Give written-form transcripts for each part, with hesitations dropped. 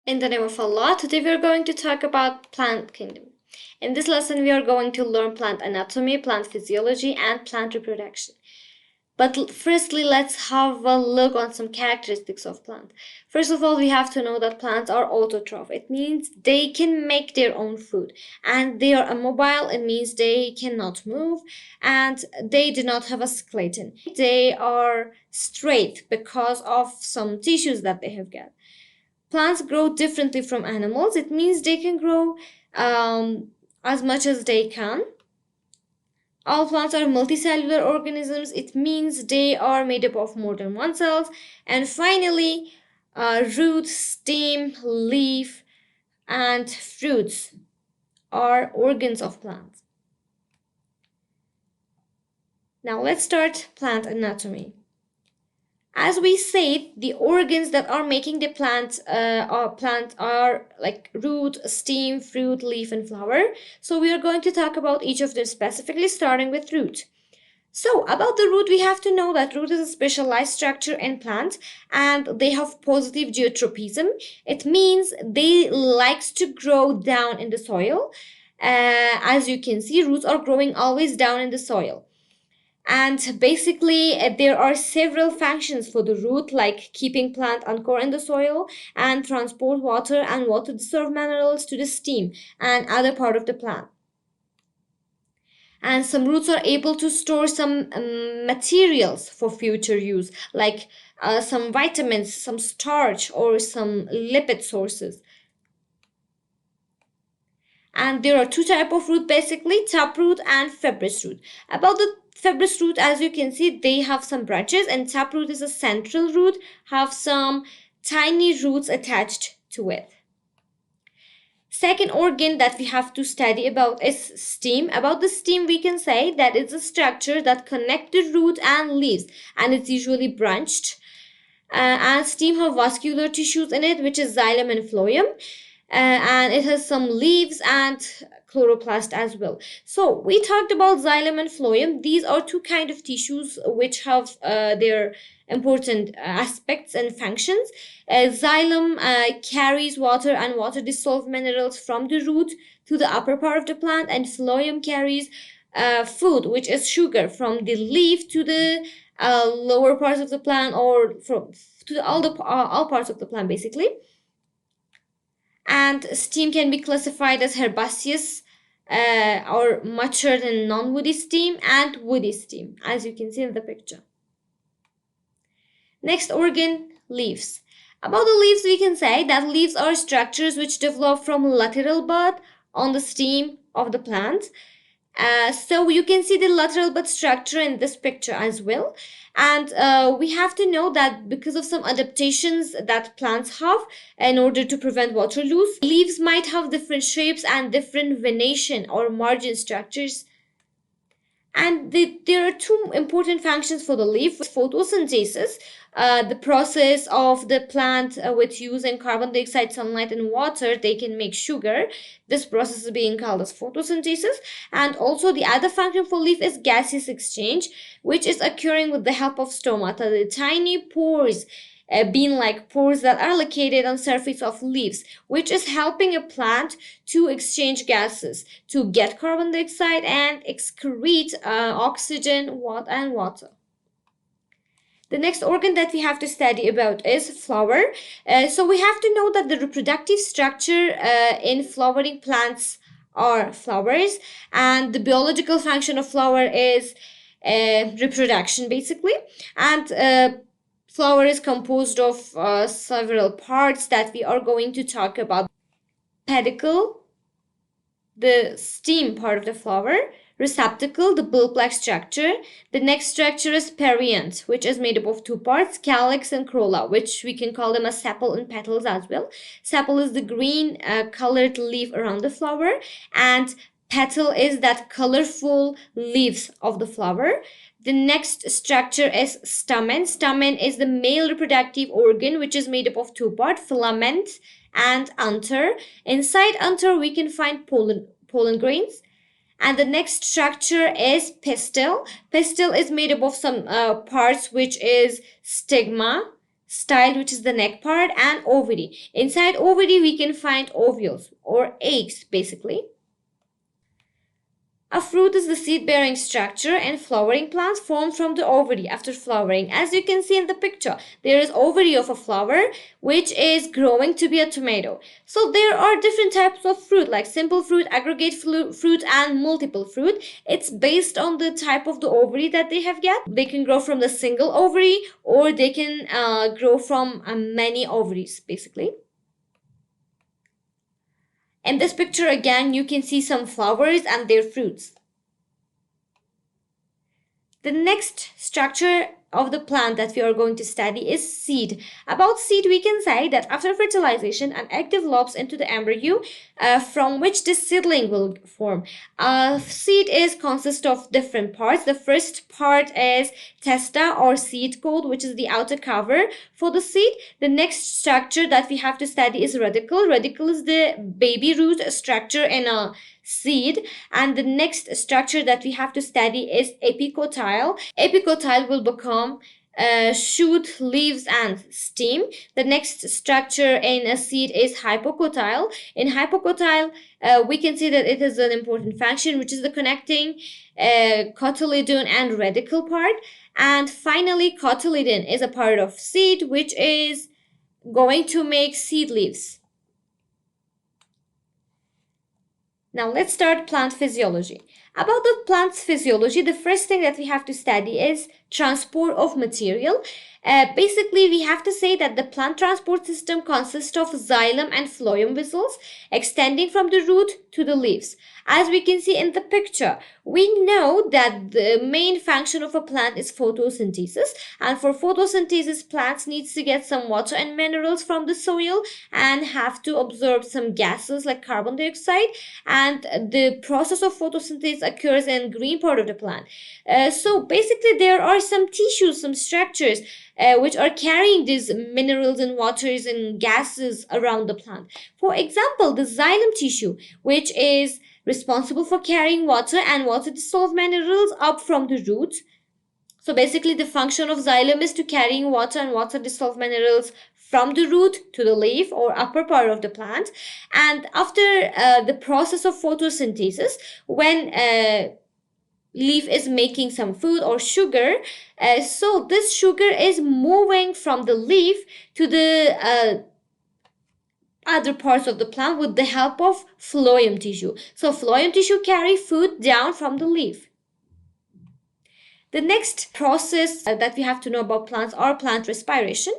In the name of Allah, today we are going to talk about plant kingdom. In this lesson, we are going to learn plant anatomy, plant physiology, and plant reproduction. But firstly, let's have a look on some characteristics of plant. First of all, we have to know that plants are autotroph. It means they can make their own food. And they are immobile. It means they cannot move. And they do not have a skeleton. They are straight because of some tissues that they have got. Plants grow differently from animals. It means they can grow as much as they can. All plants are multicellular organisms. It means they are made up of more than one cell. And finally, root, stem, leaf, and fruits are organs of plants. Now let's start plant anatomy. As we said, the organs that are making the plant are like root, stem, fruit, leaf, and flower. So we are going to talk about each of them specifically, starting with root. So about the root, we have to know that root is a specialized structure in plants and they have positive geotropism. It means they likes to grow down in the soil. As you can see, roots are growing always down in the soil. And basically, there are several functions for the root, like keeping plant anchored in the soil and transport water and water-dissolved minerals to the stem and other part of the plant. And some roots are able to store some materials for future use, like some vitamins, some starch, or some lipid sources. And there are two types of root, basically, taproot and fibrous root. About the fibrous root, as you can see, they have some branches, and taproot is a central root, have some tiny roots attached to it. Second organ that we have to study about is stem. About the stem, we can say that it's a structure that connects the root and leaves, and it's usually branched. And stem have vascular tissues in it, which is xylem and phloem. And it has some leaves and chloroplast as well. So we talked about xylem and phloem. These are two kind of tissues which have their important aspects and functions. Xylem carries water and water dissolved minerals from the root to the upper part of the plant, and phloem carries food, which is sugar, from the leaf to the lower parts of the plant, or to all parts of the plant basically. And stem can be classified as herbaceous or matured and non-woody stem and woody stem, as you can see in the picture. Next organ, leaves. About the leaves, we can say that leaves are structures which develop from lateral bud on the stem of the plant. So you can see the lateral bud structure in this picture as well. And we have to know that because of some adaptations that plants have in order to prevent water loss, leaves might have different shapes and different venation or margin structures. And there are two important functions for the leaf. Photosynthesis, the process of the plant with using carbon dioxide, sunlight, and water, they can make sugar. This process is being called as photosynthesis. And also the other function for leaf is gaseous exchange, which is occurring with the help of stomata, the tiny pores, bean-like pores that are located on surface of leaves, which is helping a plant to exchange gases, to get carbon dioxide and excrete oxygen and water. The next organ that we have to study about is flower. So we have to know that the reproductive structure in flowering plants are flowers, and the biological function of flower is reproduction basically. And flower is composed of several parts that we are going to talk about. Pedicle, the stem part of the flower. Receptacle, the bulb-like structure. The next structure is perianth, which is made up of two parts, calyx and corolla, which we can call them as sepal and petals as well. Sepal is the green colored leaf around the flower, and petal is that colorful leaves of the flower. The next structure is stamen. Stamen is the male reproductive organ, which is made up of two parts, filament and anther. Inside anther, we can find pollen grains. And the next structure is pistil. Pistil is made up of some parts, which is stigma, style, which is the neck part, and ovary. Inside ovary, we can find ovules or eggs, basically. A fruit is the seed-bearing structure and flowering plants formed from the ovary after flowering. As you can see in the picture, there is ovary of a flower which is growing to be a tomato. So there are different types of fruit like simple fruit, aggregate fruit, and multiple fruit. It's based on the type of the ovary that they have got. They can grow from the single ovary or they can grow from many ovaries, basically. In this picture again, you can see some flowers and their fruits. The next structure of the plant that we are going to study is seed. About seed, we can say that after fertilization, an egg develops into the embryo from which the seedling will form. Seed consists of different parts. The first part is testa or seed coat, which is the outer cover for the seed. The next structure that we have to study is radicle. Radicle is the baby root structure in a seed, and the next structure that we have to study is epicotyle. Epicotyle will become shoot, leaves, and stem. The next structure in a seed is hypocotyle. In hypocotyle, we can see that it has an important function, which is the connecting cotyledon and radicle part. And finally, cotyledon is a part of seed which is going to make seed leaves. Now let's start plant physiology. About the plant's physiology, the first thing that we have to study is transport of material. Basically, we have to say that the plant transport system consists of xylem and phloem vessels extending from the root to the leaves. As we can see in the picture, we know that the main function of a plant is photosynthesis, and for photosynthesis, plants need to get some water and minerals from the soil and have to absorb some gases like carbon dioxide, and the process of photosynthesis occurs in green part of the plant. So basically, there are some tissues, some structures which are carrying these minerals and waters and gases around the plant. For example, the xylem tissue, which is responsible for carrying water and water dissolved minerals up from the root. So basically the function of xylem is to carrying water and water dissolved minerals from the root to the leaf or upper part of the plant. And after the process of photosynthesis, when leaf is making some food or sugar, so this sugar is moving from the leaf to the other parts of the plant with the help of phloem tissue. So phloem tissue carry food down from the leaf. The next process that we have to know about plants are plant respiration.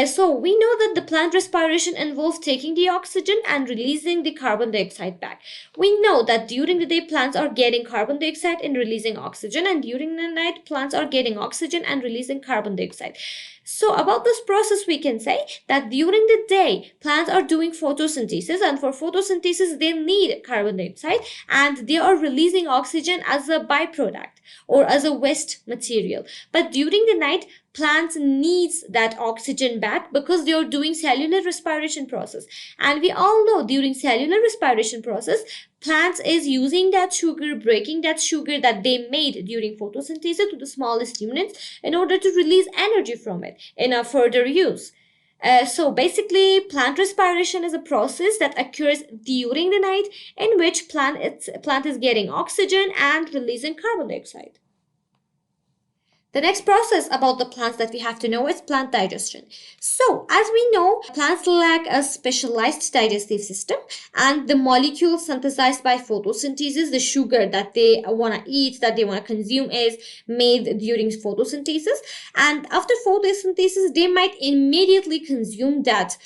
So we know that the plant respiration involves taking the oxygen and releasing the carbon dioxide back. We know that during the day plants are getting carbon dioxide and releasing oxygen, and during the night plants are getting oxygen and releasing carbon dioxide. So about this process, we can say that during the day, plants are doing photosynthesis, and for photosynthesis, they need carbon dioxide, and they are releasing oxygen as a byproduct or as a waste material. But during the night, plants needs that oxygen back because they are doing cellular respiration process. And we all know during cellular respiration process, plants is using that sugar, breaking that sugar that they made during photosynthesis to the smallest units in order to release energy from it in a further use. So basically, plant respiration is a process that occurs during the night in which plant is getting oxygen and releasing carbon dioxide. The next process about the plants that we have to know is plant digestion. So, as we know, plants lack a specialized digestive system, and the molecules synthesized by photosynthesis, the sugar that they want to eat, that they want to consume, is made during photosynthesis. And after photosynthesis, they might immediately consume that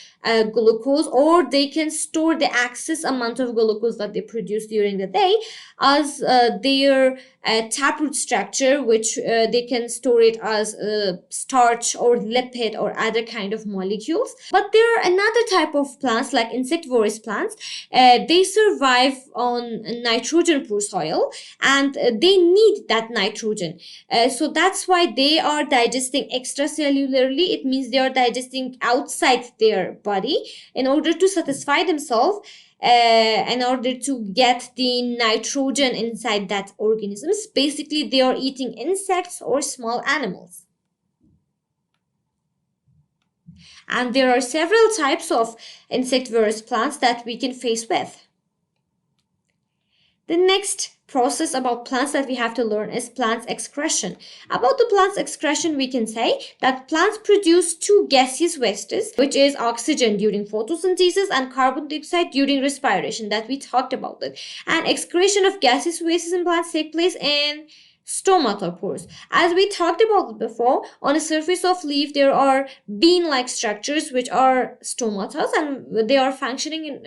glucose, or they can store the excess amount of glucose that they produce during the day as their taproot structure, which they can store it as starch or lipid or other kind of molecules. But there are another type of plants like insectivorous plants. They survive on nitrogen poor soil, and they need that nitrogen. So that's why they are digesting extracellularly. It means they are digesting outside their body in order to satisfy themselves, in order to get the nitrogen inside that organisms. Basically, they are eating insects or small animals. And there are several types of insectivorous plants that we can face with. The next process about plants that we have to learn is plants excretion. About the plants excretion, we can say that plants produce two gaseous wastes, which is oxygen during photosynthesis and carbon dioxide during respiration, that we talked about it. And excretion of gaseous wastes in plants take place in stomatopores. As we talked about it before, on the surface of leaf there are bean-like structures which are stomatas, and they are functioning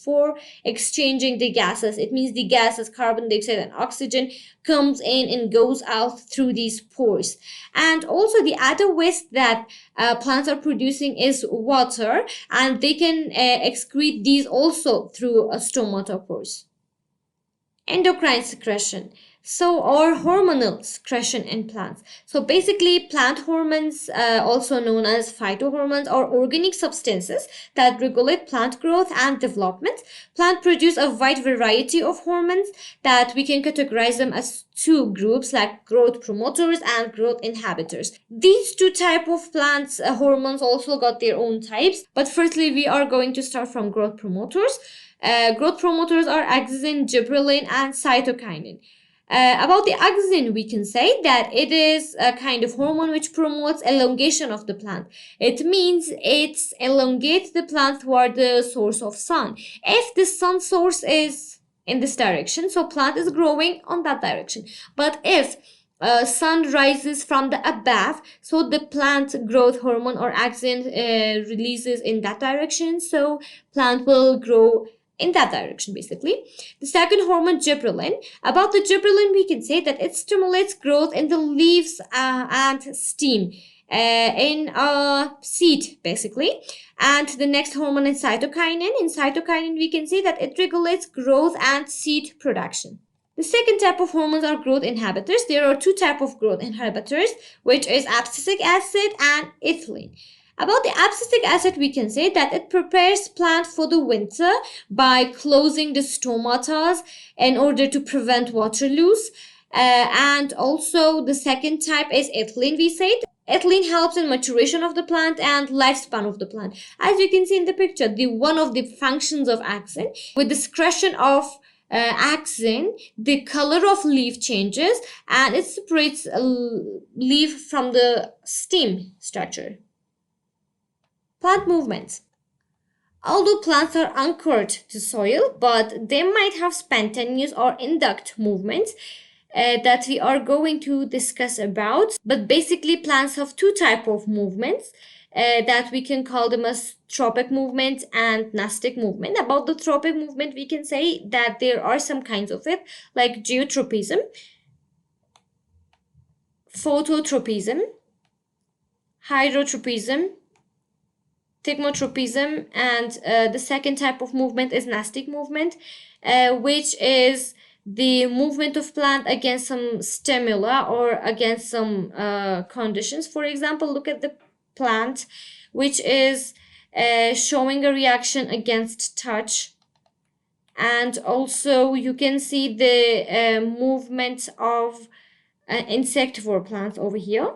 for exchanging the gases. It means the gases, carbon dioxide and oxygen, comes in and goes out through these pores. And also the other waste that plants are producing is water, and they can excrete these also through stomatopores. Endocrine secretion. So, or hormonal secretion in plants. So basically plant hormones, also known as phytohormones, are organic substances that regulate plant growth and development. Plants produce a wide variety of hormones that we can categorize them as two groups, like growth promoters and growth inhibitors. These two types of plants hormones also got their own types, but firstly we are going to start from growth promoters. Growth promoters are axin, gibberellin and cytokinin. About the axin, we can say that it is a kind of hormone which promotes elongation of the plant. It means it elongates the plant toward the source of sun. If the sun source is in this direction, so plant is growing on that direction. But if sun rises from the above, so the plant growth hormone or axin releases in that direction, so plant will grow in that direction basically. The second hormone, gibberellin. About the gibberellin, we can say that it stimulates growth in the leaves and stem in a seed basically. And the next hormone is cytokinin. In cytokinin, we can say that it regulates growth and seed production. The second type of hormones are growth inhibitors. There are two types of growth inhibitors, which is abscisic acid and ethylene. About the abscisic acid, we can say that it prepares plant for the winter by closing the stomatas in order to prevent water loss. And also the second type is ethylene, we said. Ethylene helps in maturation of the plant and lifespan of the plant. As you can see in the picture, one of the functions of axin, with the secretion of axin, the color of leaf changes and it separates a leaf from the stem structure. Plant movements. Although plants are anchored to soil, but they might have spontaneous or induct movements that we are going to discuss about. But basically plants have two types of movements that we can call them as tropic movement and gnastic movement. About the tropic movement, we can say that there are some kinds of it, like geotropism, phototropism, hydrotropism, thigmotropism, and the second type of movement is gnastic movement, which is the movement of plant against some stimuli or against some conditions. For example, look at the plant which is showing a reaction against touch, and also you can see the movement of insectivore plants over here.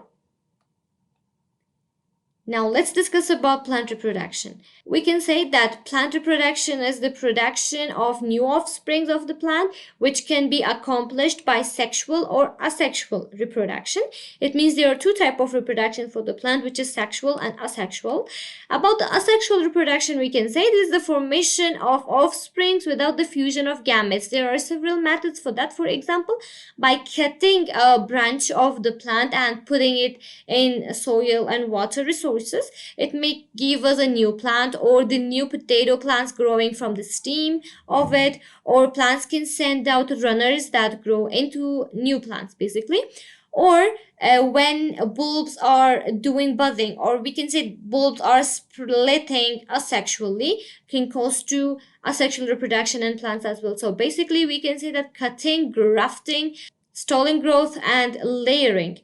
Now let's discuss about plant reproduction. We can say that plant reproduction is the production of new offsprings of the plant, which can be accomplished by sexual or asexual reproduction. It means there are two types of reproduction for the plant, which is sexual and asexual. About the asexual reproduction, we can say this is the formation of offsprings without the fusion of gametes. There are several methods for that. For example, by cutting a branch of the plant and putting it in soil and water resources, it may give us a new plant, or the new potato plants growing from the stem of it, or plants can send out runners that grow into new plants basically. Or when bulbs are doing budding, or we can say bulbs are splitting asexually, can cause to asexual reproduction in plants as well. So basically we can say that cutting, grafting, stalling growth and layering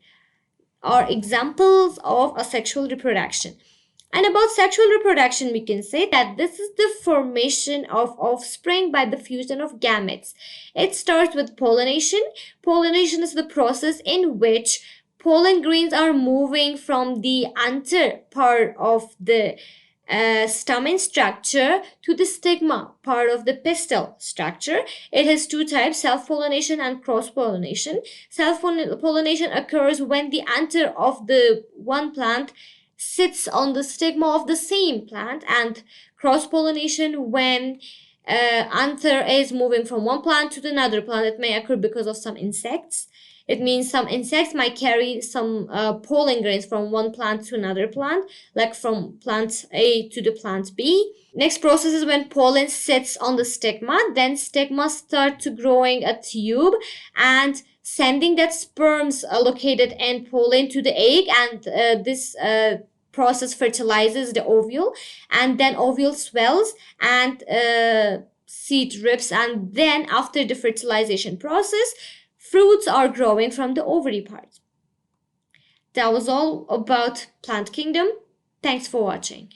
are examples of asexual reproduction. And about sexual reproduction, we can say that this is the formation of offspring by the fusion of gametes. It starts with pollination. Pollination is the process in which pollen grains are moving from the anther part of the stamen structure to the stigma part of the pistil structure. It has two types, self-pollination and cross-pollination. Self-pollination occurs when the anther of the one plant sits on the stigma of the same plant, and cross-pollination when anther is moving from one plant to another plant. It may occur because of some insects. It means some insects might carry some pollen grains from one plant to another plant, like from plant A to the plant B. Next process is when pollen sits on the stigma. Then stigma start to growing a tube and sending that sperms located in pollen to the egg, and this process fertilizes the ovule, and then ovule swells and seed drips, and then after the fertilization process, fruits are growing from the ovary part. That was all about plant kingdom. Thanks for watching.